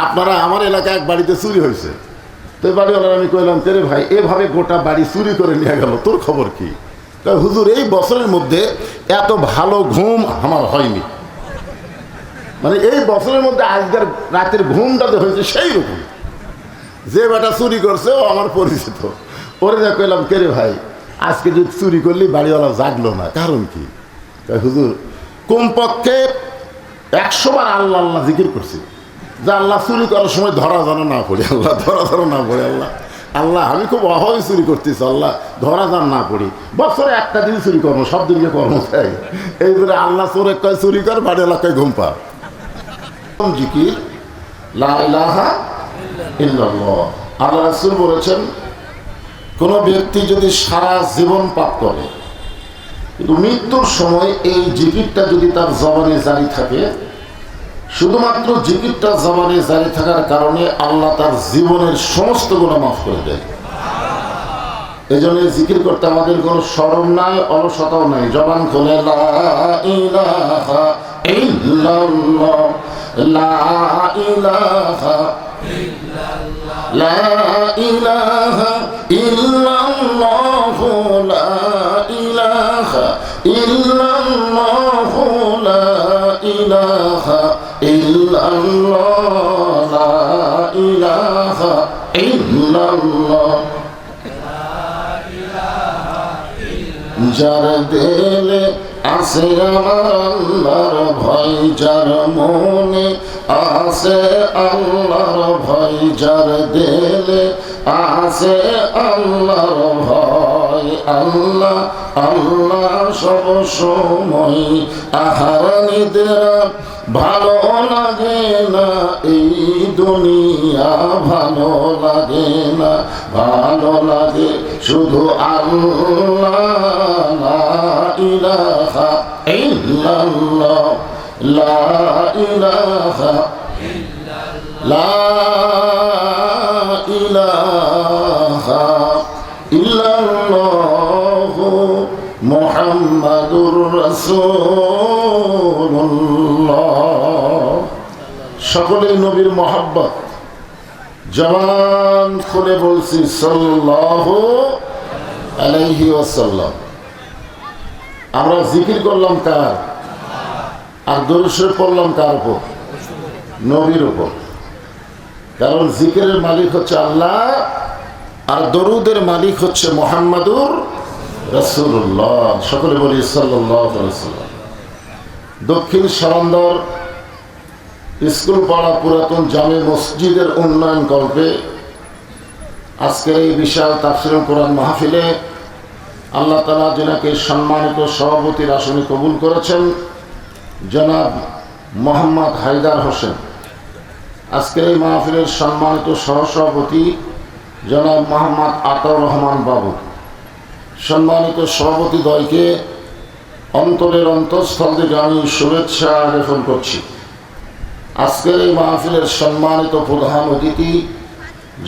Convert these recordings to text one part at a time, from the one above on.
আপনারা আমার এলাকায় এক বাড়িতে চুরি হয়েছে, তো এই বাড়িওয়ালার আমি কইলাম, কে রে ভাই এভাবে গোটা বাড়ি চুরি করে নিয়ে গেল, তোর খবর কি? হুজুর এই বছরের মধ্যে এত ভালো ঘুম আমার হয়নি। মানে এই বছরের মধ্যে আজকের রাতের ঘুমটা যে হয়েছে সেই রকম। যে বেটা চুরি করছে ও আমার পরিচিত, ওরে যা কইলাম, কে রে ভাই আজকে যদি চুরি করলি বাড়িওয়ালা জাগলো না, কারণ কি? হুজুর কমপক্ষে 100 বার আল্লাহ আল্লাহ জিকির করছি, যে আল্লাহ চুরি করার সময় ধরা যেন না পড়ি, আল্লাহ ধরা যেন না পড়ি, আল্লাহ আল্লাহ আমি খুব অভাবে চুরি করতেছি, আল্লাহ ধরা যেন না পড়ি। বছরে একটা দিন চুরি করবো, সব দিনকে কর্ম চাই। এই জন্য আল্লাহ চোরে কয় চুরি কর, বাড়িওয়ালা কয় ঘুম পা। জিকির লা ইলাহা ইল্লাল্লাহ। আল্লাহ রাসূল বলেছেন, কোন ব্যক্তি যদি সারা জীবন পাপ করে কিন্তু মৃত্যুর সময় এই জিকিরটা যদি তার জবানে জারি থাকে, শুধুমাত্র জিকিরটা জবানে জারি থাকার কারণে আল্লাহ তার জীবনের সমস্ত গুনাহ মাফ করে দেয়। এই জন্য জিকির করতে আমাদের কোনো শরম নাই, অলসতাও নাই। জবান খুলে লা ইলাহা ইল্লাল্লাহ, লা ইলাহা ইল্লাল্লাহ, লা ইলাহা ইল্লাল্লাহ, লা ইলাহা ইল্লাল্লাহ, লা ইলাহা ইল্লাল্লাহ, লা ইলাহা ইল্লাল্লাহ। যার দিলে আছে আমার আল্লাহর ভয়, যার মনে আছে আল্লাহর ভয়, যার দিলে আছে আল্লাহর ভয়, আল্লাহ আল্লাহ সব সময়। আহার নিদ্রা ভালো লাগে না, এই দুনিয়া ভালো লাগে না, ভালো লাগে শুধু আল্লাহ। লা ইলাহা ইল্লাল্লাহ, লা ইলাহা ইল্লাল্লাহ, লা ইলাহা ইল্লাল্লাহ, মুহাম্মাদুর রাসূলুল্লাহ। সকলেই নবীর মহব্বত জবান খুলে বলছি সাল্লাল্লাহু আলাইহি ওয়াসাল্লাম। আমরা জিকির করলাম কার? আর দরুদ শরীফ পড়লাম কার উপর? নবীর উপর। কারণ জিকিরের মালিক হচ্ছে আল্লাহ, আর দরুদের মালিক হচ্ছে মুহাম্মাদুর রাসূলুল্লাহ। সকলে বলি সাল্লাল্লাহু আলাইহি ওয়াসাল্লাম। দক্ষিণ সারন্দর স্কুল পাড়া পুরাতন জামে মসজিদের উন্নয়ন কল্পে আজকের এই বিশাল তাফসীরুল কোরআন মাহফিলে আল্লাহ তাআলা যিনাকে সম্মানিত সভাপতির আসনে কবুল করেছেন, জনাব মোহাম্মদ হায়দার হোসেন। আজকের এই মাহফিলের সম্মানিত সহসভাপতি জনাব মোহাম্মদ আতাউর রহমান বাবু। সম্মানিত সভাপতিদ্বয়কে অন্তরের অন্তঃস্থল থেকে আমি শুভেচ্ছা জ্ঞাপন করছি। আজকের এই মাহফিলের সম্মানিত প্রধান অতিথি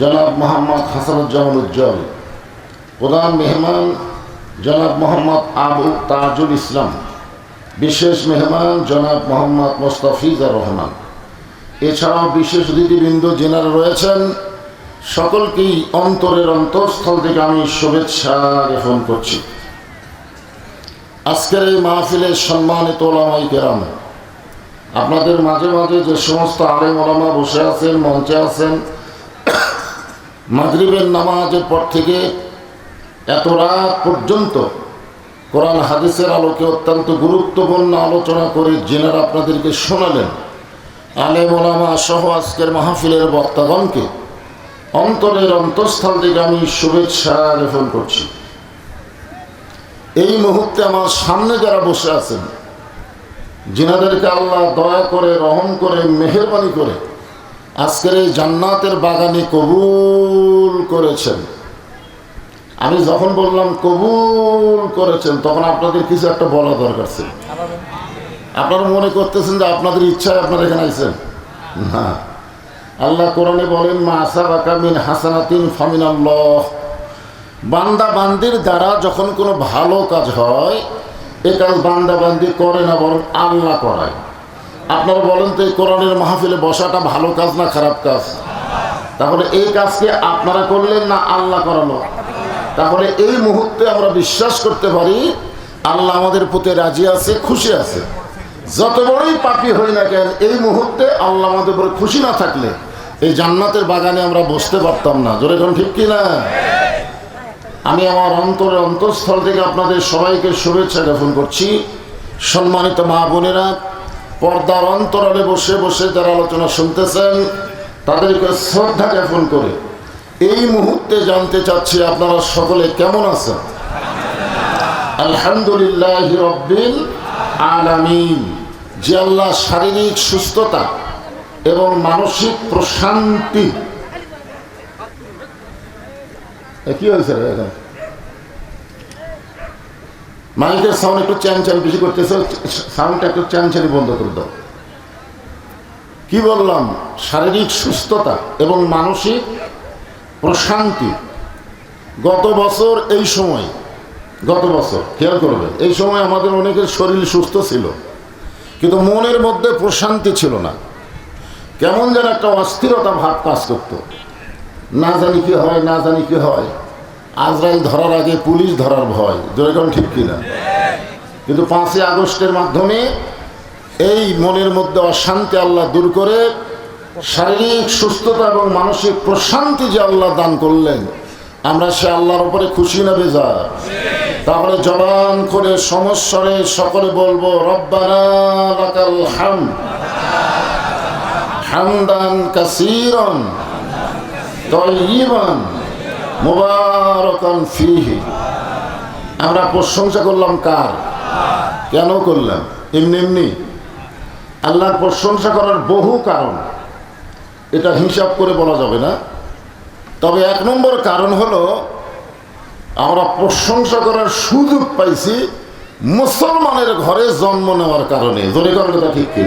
জনাব মোহাম্মদ হাসানুজ্জামান উজ্জ্বল, প্রধান মেহমান জনাব মোহাম্মদ আবু তাজুল ইসলাম, বিশেষ মেহমান জনাব মোহাম্মদ মোস্তাফিজুর রহমান। এছাড়াও বিশেষ অতিথিবৃন্দ যিনারা রয়েছেন, সকলকেই অন্তরের অন্তঃস্থল থেকে আমি শুভেচ্ছা জ্ঞাপন করছি। আজকের এই মাহফিলের সম্মানিত ওলামায়ে কেরাম, আপনাদের মাঝে মাঝে যে সমস্ত আলেম ওলামা বসে আছেন, মঞ্চে আছেন, মাগরিবের নামাজের পর থেকে এত রাত পর্যন্ত কোরআন হাদিসের আলোকে অত্যন্ত গুরুত্বপূর্ণ আলোচনা করে যিনারা আপনাদেরকে শোনালেন, আলেম ওলামা সহ আজকের মাহফিলের বক্তাগণকে অন্তরের অন্তঃস্থল থেকে আমি শুভেচ্ছা জ্ঞাপন করছি। এই মুহূর্তে আমার সামনে যারা বসে আছেন, যিনাদেরকে আল্লাহ দয়া করে, রহম করে, মেহেরবানি করে আজকের এই জান্নাতের বাগানে কবুল করেছেন। আমি যখন বললাম কবুল করেছেন, তখন আপনাদের কিছু একটা বলা দরকার ছিল। আপনারা মনে করতেছেন যে আপনাদের ইচ্ছায় আপনারা এখানে আইছেন? না, আল্লাহ কোরআনে বলেন, মা আসাবাকা মিন হাসানাতিন ফামিনাল্লাহ। বান্দা বান্দির দ্বারা যখন কোনো ভালো কাজ হয়, এ কাজ বান্দা বান্দি করে না, বরং আল্লাহ করায়। আপনারা বলেন তো এই কোরআনের মাহফিলে বসাটা ভালো কাজ না খারাপ কাজ? তাহলে এই কাজকে আপনারা করলেন না আল্লাহ করালো? তাহলে এই মুহূর্তে আমরা বিশ্বাস করতে পারি আল্লাহ আমাদের প্রতি রাজি আছে, খুশি আছে। যত বড়ই পাপী হই না কেন, এই মুহূর্তে আল্লাহ আমাদের উপরে খুশি না থাকলে এই জান্নাতের বাগানে আমরা বসতে পারতাম না। জোরে কোন ঠিক কিনা? আমি আমার অন্তরের অন্তঃস্থল থেকে আপনাদের সবাইকে শুভেচ্ছা জ্ঞাপন করছি। সম্মানিত মা বোনেরা, পর্দার অন্তরালে বসে বসে যারা আলোচনা শুনতেছেন তাদেরকে শ্রদ্ধা জ্ঞাপন করে এই মুহূর্তে জানতে চাচ্ছি আপনারা সকলে কেমন আছেন? আলহামদুলিল্লাহ রাব্বিল আলামিন। যে আল্লাহ শারীরিক সুস্থতা এবং মানসিক প্রশান্তি, কি হয়েছে এখন মাইকের সাউন্ড একটু চ্যানচ্যান বেশি করতেছে, সাউন্ডটা একটু চ্যানচ্যানি বন্ধ করে দাও। কি বললাম? শারীরিক সুস্থতা এবং মানসিক প্রশান্তি। গত বছর এই সময়, গত বছর খেয়াল করবে, এই সময় আমাদের অনেকের শরীর সুস্থ ছিল কিন্তু মনের মধ্যে প্রশান্তি ছিল না। কেমন যেন একটা অস্থিরতা ভাব কাজ করত, না জানি কি হয়, না জানি কি হয়। আজরাইল ধরার আগে পুলিশ ধরার ভয়। যেরকম ঠিক কিনা? কিন্তু 5ই আগস্টের মাধ্যমে এই মনের মধ্যে অশান্তি আল্লাহ দূর করে শারীরিক সুস্থতা এবং মানসিক প্রশান্তি যে আল্লাহ দান করলেন, আমরা সে আল্লাহর উপরে খুশি না বেজার? তাহলে জবান করে সমস্বরে সকলে বলবো রব্বানা লাকাল হামদ হামদান কাসীরান তাইয়িবান মুবারাকান ফীহি। আমরা প্রশংসা করলাম কার? কেন করলাম? এমনি এমনি? আল্লাহর প্রশংসা করার বহু কারণ, এটা হিসাব করে বলা যাবে না। তবে 1 নম্বর কারণ হলো আমরা প্রশংসা করার সুযোগ পাইছি মুসলমানের ঘরে জন্ম নেওয়ার কারণে। জোরে কথাটা ঠিক কি?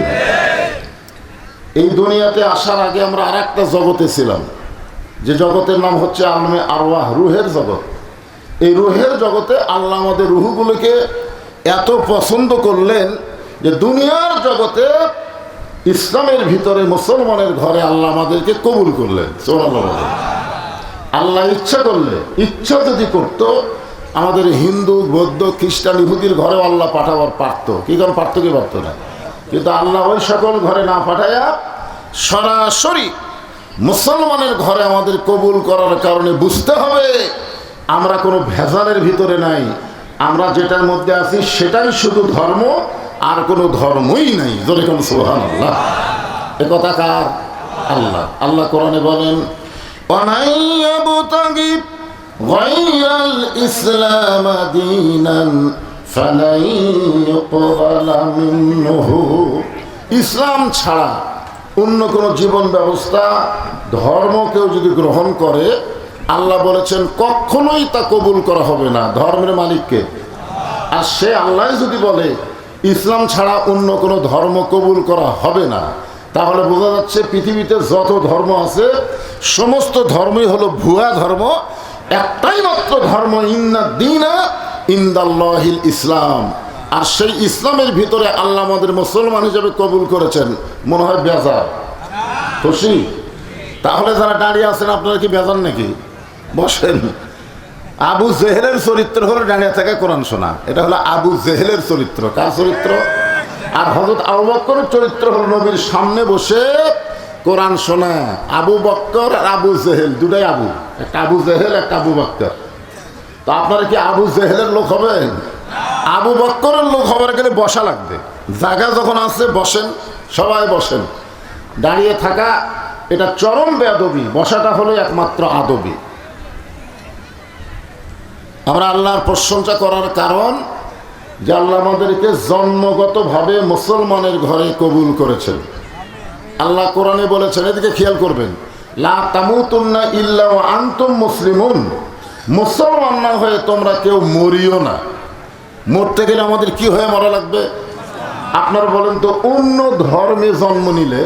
এই দুনিয়াতে আসার আগে আমরা আর একটা জগতে ছিলাম, যে জগতের নাম হচ্ছে আলমে আরওয়াহ, রুহের জগৎ। এই রুহের জগতে আল্লাহ আমাদের রুহগুলোকে এত পছন্দ করলেন যে দুনিয়ার জগতে ইসলামের ভিতরে মুসলমানের ঘরে আল্লাহ আমাদেরকে কবুল করলেন। সুবহানাল্লাহ। আল্লাহ ইচ্ছা করলে, ইচ্ছা যদি করতো, আমাদের হিন্দু, বৌদ্ধ, খ্রিস্টান, ইহুদির ঘরেও আল্লাহ পাঠাবার পারত। কি কারণ পারত? কি পারত না? কিন্তু আল্লাহ ওই সকল ঘরে না পাঠাইয়া সরাসরি মুসলমানের ঘরে আমাদের কবুল করার কারণে বুঝতে হবে আমরা কোনো ভেজালের ভিতরে নাই। আমরা যেটার মধ্যে আছি সেটাই শুধু ধর্ম, আর কোনো ধর্মই নাই। জোরে কোন সুবহানাল্লাহ। এ কথা কার? আল্লাহ। আল্লাহ কোরআনে বলেন وَمَن يَبْتَغِ غَيْرَ الْإِسْلَامِ دِينًا فَلَن يُقْبَلَ مِنْهُ। ইসলাম ছাড়া অন্য কোনো জীবন ব্যবস্থা, ধর্ম কেউ যদি গ্রহণ করে, আল্লাহ বলেছেন কখনোই তা কবুল করা হবে না। ধর্মের মালিককে? আর সে আল্লাহ যদি বলে ইসলাম ছাড়া অন্য কোনো ধর্ম কবুল করা হবে না, তাহলে বোঝা যাচ্ছে পৃথিবীতে যত ধর্ম আছে সমস্ত ধর্মই হলো ভুয়া ধর্ম। একটাই মাত্র ধর্ম, ইন্না দীনা ইনদাল্লাহিল ইসলাম। আর সেই ইসলামের ভিতরে আল্লাহ আমাদের মুসলমান হিসেবে কবুল করেছেন। মনে হয় বেজার? খুশি? তাহলে যারা দাঁড়িয়ে আছেন আপনারা কি বেজার নাকি? বসেন। আবু জেহেলের চরিত্র হলো দাঁড়িয়ে থেকে কোরআন শোনা। এটা হলো আবু জেহেলের চরিত্র। কার চরিত্র? আর হযরত আবু বকরের চরিত্র হলো নবীর সামনে বসে কোরআন শোনা। আবু বকর আর আবু জেহেল দুটাই আবু, একটা আবু জেহেল, একটা আবু বকর। তো আপনারা কি আবু জেহেলের লোক হবেন? আবু বকরের লোক হবার গেলে বসা লাগবে। জায়গা যখন আছে বসেন, সবাই বসেন। দাঁড়িয়ে থাকা এটা চরম বেয়াদবি, বসাটা হলো একমাত্র আদবি। আমরা আল্লাহর প্রশংসা করার কারণ যে আল্লাহ আমাদেরকে জন্মগতভাবে মুসলমানের ঘরে কবুল করেছেন। আল্লাহ কোরআনে বলেছেন, এদিকে খেয়াল করবেন, লা তামুতুন্না ইল্লা ওয়া আনতুম মুসলিমুন। মুসলমান না হয়ে তোমরা কেউ মরিও না। মরতে গেলে আমাদের কি হয়ে মরা লাগবে? আপনারা বলেন তো, অন্য ধর্মে জন্ম নিলে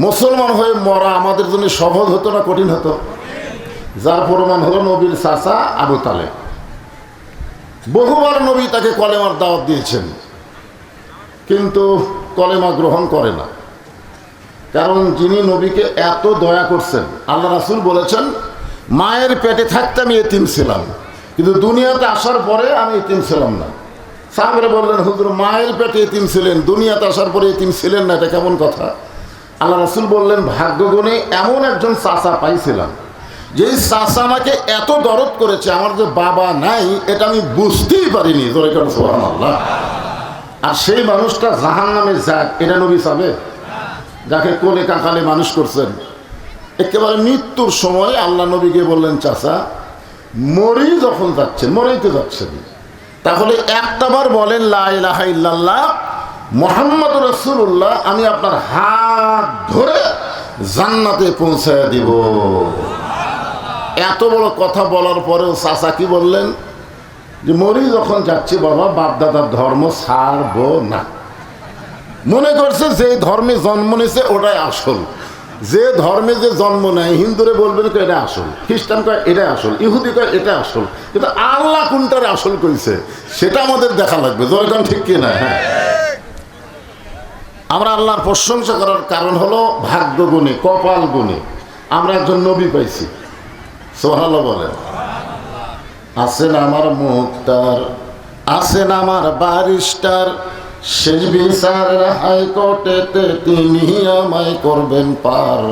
মুসলমান হয়ে মরা আমাদের জন্য সহজ হতো না কঠিন হতো? যার প্রমাণ হলো নবীর চাচা আবু তালেব। বহুবার নবী তাকে কলেমার দাওয়াত দিয়েছেন, কিন্তু কলেমা গ্রহণ করে না। কারণ যিনি নবীকে এত দয়া করছেন, আল্লাহ রাসূল বলেছেন মায়ের পেটে থাকতে আমি এতিম ছিলাম, কিন্তু দুনিয়াতে আসার পরে আমি এতিম ছিলাম না। সাহাবারা বললেন, হুজুর মায়ের পেটে এতিম ছিলেন, দুনিয়াতে আসার পরে এতিম ছিলেন না, এটা কেমন কথা? আল্লাহ রাসূল বললেন, ভাগ্যগুণে এমন একজন চাচা পাইছিলাম, যেই চাচা আমাকে এত দরদ করেছে, আমার যে বাবা নাই এটা আমি বুঝতেই পারিনি। সুবহানাল্লাহ। আর সেই মানুষটা জাহান্নামে যাক, এটা নবী চাবে? যাকে কোলে কাকালে মানুষ করছেন, একেবারে মৃত্যুর সময় আল্লাহ নবীকে বললেন, চাচা মরি যখন যাচ্ছেন, মরেই তো যাচ্ছেন, তাহলে একটাবার বলেন লা ইলাহা ইল্লাল্লাহ মুহাম্মাদুর রাসূলুল্লাহ, আমি আপনার হাত ধরে জান্নাতে পৌঁছায় দিব। এত বড় কথা বলার পরেও চাচা কি বললেন, যে মরি যখন যাচ্ছি বাবা, বাপ দাদার ধর্ম ছাড়বো না। মনে করছে যে ধর্মে জন্ম নিয়েছে ওটাই আসল, যে ধর্মে যে জন্ম নেয়, হিন্দুরে বলবেন এটা আসল, খ্রিস্টান কয় এটা আসল, ইহুদি কয় এটা আসল, কিন্তু আল্লাহ কোনটার আসল কইছে সেটা আমাদের দেখা লাগবে। যখন ঠিক কিনা? হ্যাঁ, আমরা আল্লাহর প্রশংসা করার কারণ হলো ভাগ্য গুণে, কপাল গুণে আমরা একজন নবী পাইছি। সুবহানাল্লাহ বলেন। আছেন আমার মুক্তার, আছেন আমার ব্যারিস্টার, শেষ বিচার হাইকোর্টেতে তিনি আমায় করবেন পার,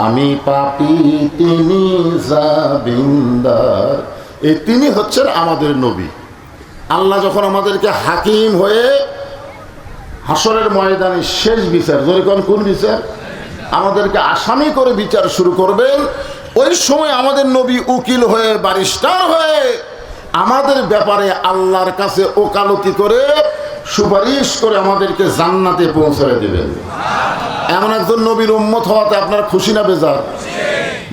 আমি পাপী তিনি জামিনদার। এই তিনি হচ্ছেন আমাদের নবী। আল্লাহ যখন আমাদেরকে হাকিম হয়ে হাসরের ময়দানে শেষ বিচার, যখন কোন বিচার, আমাদেরকে আসামি করে বিচার শুরু করবেন, ওই সময় আমাদের নবী উকিল হয়ে, ব্যারিস্টার হয়ে আমাদের ব্যাপারে আল্লাহর কাছে ওকালতি করে, সুপারিশ করে আমাদেরকে জান্নাতে পৌঁছে দিবেন। এমন একজন নবীর উম্মত হওয়াতে আপনার খুশি না বেজার?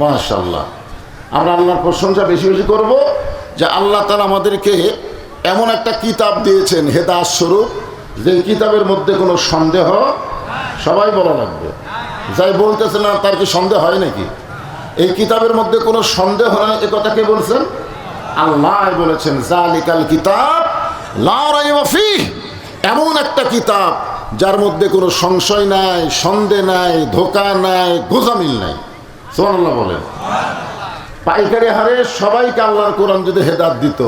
মাশাআল্লাহ। আমরা আল্লাহর প্রশংসা বেশি বেশি করব যে আল্লাহ তাআলা আমাদেরকে এমন একটা কিতাব দিয়েছেন হেদায়েত স্বরূপ, যে কিতাবের মধ্যে কোনো সন্দেহ, সবাই বলা লাগবে, যাই বলতেছে না তার কি সন্দেহ হয় নাকি? এই কিতাবের মধ্যে কোনো সন্দেহ নাই, এ কথা কে বলছেন? আল্লাহ বলেছেন, যালিকাল কিতাব লা রাইবা ফীহ, এমন একটা কিতাব যার মধ্যে কোনো সংশয় নাই, সন্দেহ নাই, ধোঁকা নাই, গোজামিল নাই। সুবহানাল্লাহ বলেন। পাইকারি হারে সবাইকে আল্লাহর কোরআন যদি হেদায়েত দিত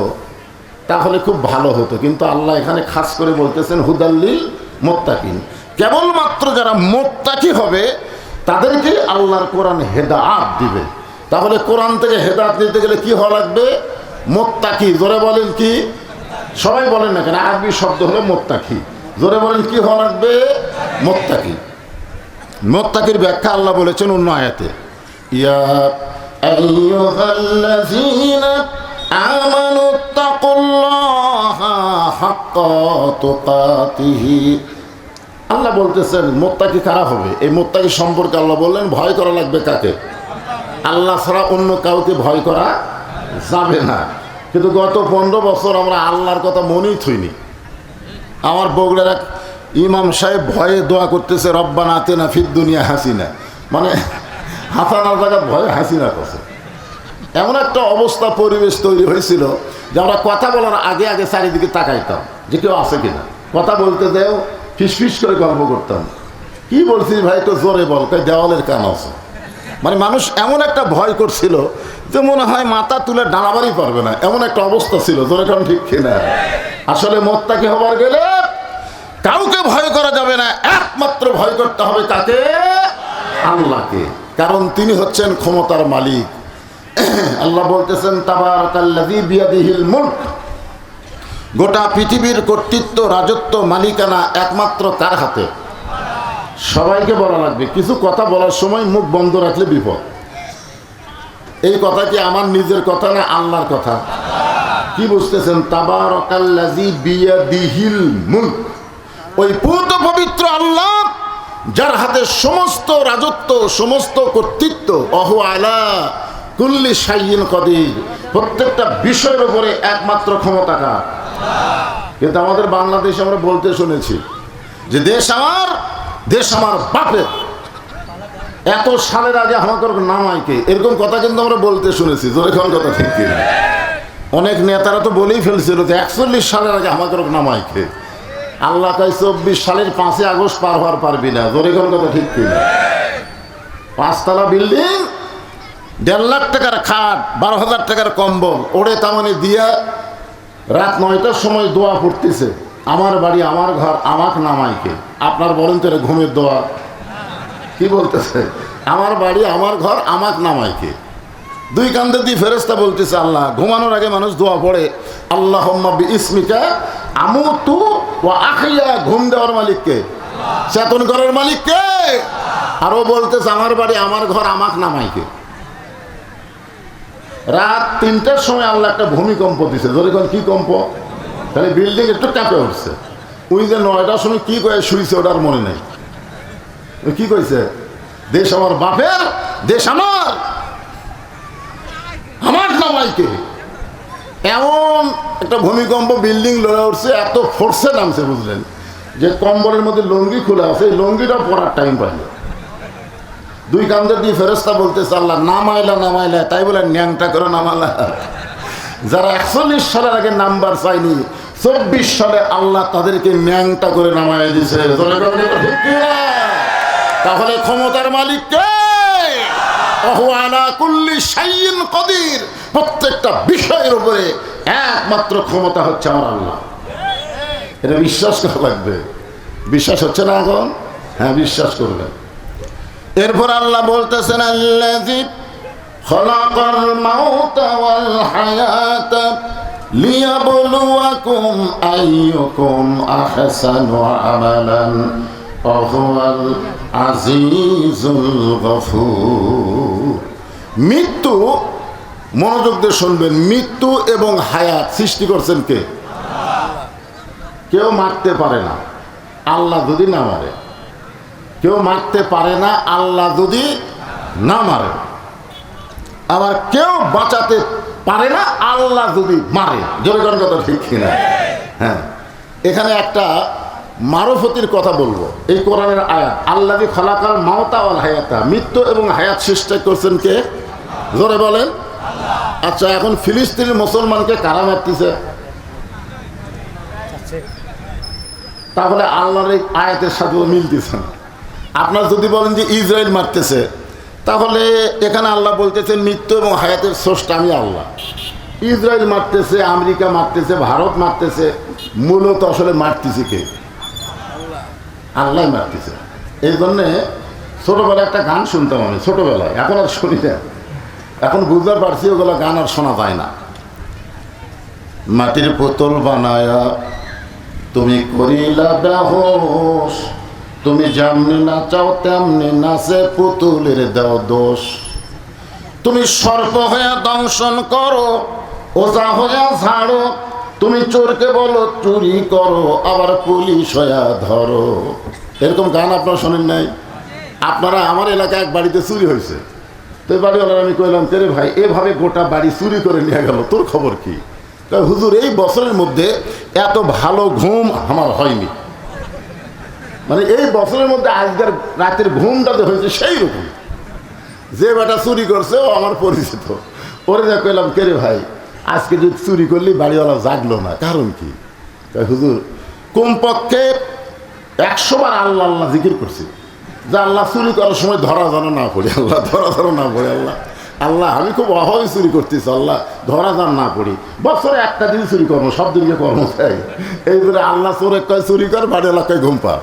তাহলে খুব ভালো হতো, কিন্তু আল্লাহ এখানে খাস করে বলতেছেন হুদাল্লিল মুত্তাকিন, কেবলমাত্র যারা মুত্তাকি হবে তাদেরকে আল্লাহর কোরআন হেদায়েত দিবে। তাহলে কোরআন থেকে হেদায়েত নিতে গেলে কি হওয়া লাগবে? মুত্তাকি। জোরে বলেন কি? সবাই বলেন না কেন, আরবি শব্দ হলো মুত্তাকি। জোরে বলেন কি হওয়া লাগবে? মুত্তাকি। মুত্তাকির ব্যাখ্যা আল্লাহ বলেছেন অন্য আয়াতে, ইয়া আইয়ুহাল্লাযীনা আমানুত্তাকুল্লাহা হাক্কা তুকাতিহি। আল্লাহ বলতেছেন মুত্তাকি কারা হবে? এই মুত্তাকি সম্পর্কে আল্লাহ বললেন ভয় করা লাগবে কাকে? আল্লাহ ছাড়া অন্য কাউকে ভয় করা যাবে না। কিন্তু গত 15 বছর আমরা আল্লাহর কথা মনেই থইনি। আমার বগুড়ার এক ইমাম সাহেব ভয়ে দোয়া করতেছে, রব্বানা আতিনা ফিদ দুনিয়া হাসিনা, মানে হাসানার জায়গা ভয়ে হাসিনা করছে। এমন একটা অবস্থা পরিবেশ তৈরি হয়েছিল যে আমরা কথা বলার আগে আগে চারিদিকে তাকাইতাম যে কেউ আছে কিনা। কথা বলতে দেও ফিসফিস করে গল্প করতাম, কি বলছিস ভাই তো জোরে বল, তাই দেওয়ালের কান আছে। মানে মানুষ এমন একটা ভয় করছিল যে মনে হয় মাথা তুলে দাঁড়াবারই পারবে না, এমন একটা অবস্থা ছিল। জোরে কারণ ঠিক কিনা? আসলে মুত্তাকি হবার গেলে কাউকে ভয় করা যাবে না, একমাত্র ভয় করতে হবে কাকে? আল্লাহকে, কারণ তিনি হচ্ছেন ক্ষমতার মালিক। আল্লাহ বলতেছেন তাবারাকাল্লাযী বিয়াদিহিল মুলক, গোটা পৃথিবীর কর্তৃত্ব, রাজত্ব, মালিকানা একমাত্র কার হাতে? সবাইকে বলা লাগবে। কিছু কথা বলার সময় মুখ বন্ধ রাখলে বিপদ। এই কথা কি আমার নিজের কথা না আল্লাহর কথা? কি বুঝতেছেন? তাবারাকাল্লাযী বিয়াদিহিল মুলক, ওই পূত পবিত্র আল্লাহ যার হাতে সমস্ত রাজত্ব, সমস্ত কর্তৃত্ব, অহু আলা কুল্লি শাইইন কদির, প্রত্যেকটা বিষয়ের উপরে একমাত্র ক্ষমতা কার? কিন্তু আমাদের বাংলাদেশে আমরা বলতে শুনেছি যে দেশ আমার, দেশ আমার বাপের, এত সালের আগে আমাকে নামাইকে, এরকম কথা কিন্তু আমরা বলতে শুনেছি। জোরে কোন কথা ঠিক কিনা? অনেক নেতারা তো বলেই ফেলছিল যে 41 সালের আগে আমাকে নামাইকে। আল্লাহ কয় 24 সালের 5 আগস্ট পার হওয়ার পারবি না। জোরে কোন কথা ঠিক কিনা? 5 তলা বিল্ডিং, 1.5 লাখ টাকার খাট, 12,000 টাকার কম্বল, ওড়ে তামানে দিয়া রাত 9টার সময় দোয়া পড়তেছে, আমার বাড়ি আমার ঘর আমাক নামাইকে। আপনার বলেন তো ঘুমের দোয়া কি বলতেছে? আমার বাড়ি আমার ঘর আমাক নামাইকে। দুই কান্দে দিয়ে ফেরেশতা বলতেছে আল্লাহ। ঘুমানোর আগে মানুষ দোয়া পড়ে আল্লাহুম্মা বিইসমিকা আমুতু ওয়া আহইয়া। ঘুম দেওয়ার মালিককে, চেতন করার মালিককে। আরো বলতেছে আমার বাড়ি আমার ঘর আমাক নামাইকে। রাত 3টার সময় আল্লাহ একটা ভূমিকম্প দিছে। ধরে কোন কি কম্প? তাহলে বিল্ডিং একটু কাঁপে উঠছে। ওই যে 9টার সময় কি কয়ে শুইছে ওটার মনে নেই। কি কইছে? দেশ আমার বাপের, দেশ আমার, আমার নামাইকে। এমন একটা ভূমিকম্প, বিল্ডিং লড়ে উঠছে, এত ফোর্সে নামছে বুঝলেন, যে কম্বলের মধ্যে লুঙ্গি খোলা আছে, এই লুঙ্গিটা পরার টাইম পাইল। দুই কান্দে দিয়ে ফেরেশতা বলতেছে আল্লাহ নামাইলা নামাইলা, তাই বলে ন্যাংটা করে নামালা। যারা 41 সালের আগে নাম্বার চাইনি, 24 সালে আল্লাহ তাদেরকে ন্যাংটা করে নামাই দিছে। তাহলে ক্ষমতার মালিক কে? প্রত্যেকটা বিষয়ের উপরে একমাত্র ক্ষমতা হচ্ছে আমার আল্লাহ। এটা বিশ্বাস করা লাগবে। বিশ্বাস হচ্ছে না এখন? হ্যাঁ, বিশ্বাস করবেন। এরপর আল্লাহ বলতেছেন আল্লাযী খালাকাল মাউতা ওয়াল হায়াতা লিয়াবলুয়াকুম আইয়ুকুম আহসানু আমালান ওয়া হুয়াল আজিজুল গফুর। মৃত্যু, মনোযোগ দিয়ে শুনবেন, মৃত্যু এবং হায়াত সৃষ্টি করছেন কে? কেউ মারতে পারে না আল্লাহ যদি না মারে। কেউ মারতে পারে না আল্লাহ যদি না মারে। আবার কেউ বাঁচাতে পারে না আল্লাহ যদি মারে। জোরে কোন কথা ঠিক কিনা? হ্যাঁ, এখানে একটা মারফতির কথা বলবো। এই কোরআনের আয়াত, আল্লাযী খালাকাল মাউতা ওয়াল হায়াতা, মৃত্যু এবং হায়াত সৃষ্টি করছেন কে? জোরে বলেন। আচ্ছা, এখন ফিলিস্তিনের মুসলমানকে কারা মারতেছে? তাহলে আল্লাহর এই আয়াতের সাথে মিলতেছে না। আপনার যদি বলেন যে ইসরায়েল মারতেছে, তাহলে এখানে আল্লাহ বলতেছেন মৃত্যু এবং হায়াতের স্রষ্টা আমি আল্লাহ। ইসরায়েল মারতেছে, আমেরিকা মারতেছে, ভারত মারতেছে, মূলত আসলে মারতেছে কে? আল্লাহ মারতেছে। এই জন্যে ছোটোবেলায় একটা গান শুনতাম আমি, ছোটোবেলায়, এখন আর শুনি না। এখন বুঝতে পারছি ওগুলো গান আর শোনা যায় না। মাটির পুতুল বানায়া তুমি করিলা বেহুশ, তুমি যেমনি নাচাও তেমনি নাচে পুতুলের দাও দোষ। তুমি সর্প হয়ে দংশন করো, ওজা হয়ে ঝাড়ো, তুমি চোরকে বলো চুরি করো, আবার পুলিশ হয়ে ধরো। এরকম গান আপনারা শোনেন নাই? আপনারা, আমার এলাকায় এক বাড়িতে চুরি হয়েছে, তো বাড়িওয়ালার আমি কইলাম তেরে ভাই এভাবে গোটা বাড়ি চুরি করে নিয়ে গেল, তোর খবর কি? হুজুর এই বছরের মধ্যে এত ভালো ঘুম আমার হয়নি। মানে এই বছরের মধ্যে আজকের রাতের ঘুমটাতে হয়েছে সেই রকম। যে বেটা চুরি করছে ও আমার পরিচিত। ওরে যা কইলাম কে রে ভাই আজকে যদি চুরি করলি বাড়িওয়ালা জাগলো না, কারণ কি? হুজুর কমপক্ষে 100 বার আল্লাহ আল্লাহ জিকির করছি, যে আল্লাহ চুরি করার সময় ধরা যেন না পড়ি, আল্লাহ ধরা ধরা না পড়ে, আল্লাহ আল্লাহ আমি খুব অভাবে চুরি করতেছি, আল্লাহ ধরা যান না পড়ি। বছরে একটা দিন চুরি করবো, সব দিনকে কর্ম চাই। এই জন্য আল্লাহ চোরে কয় চুরি কর, বাড়িওয়ালা কয় ঘুম পা।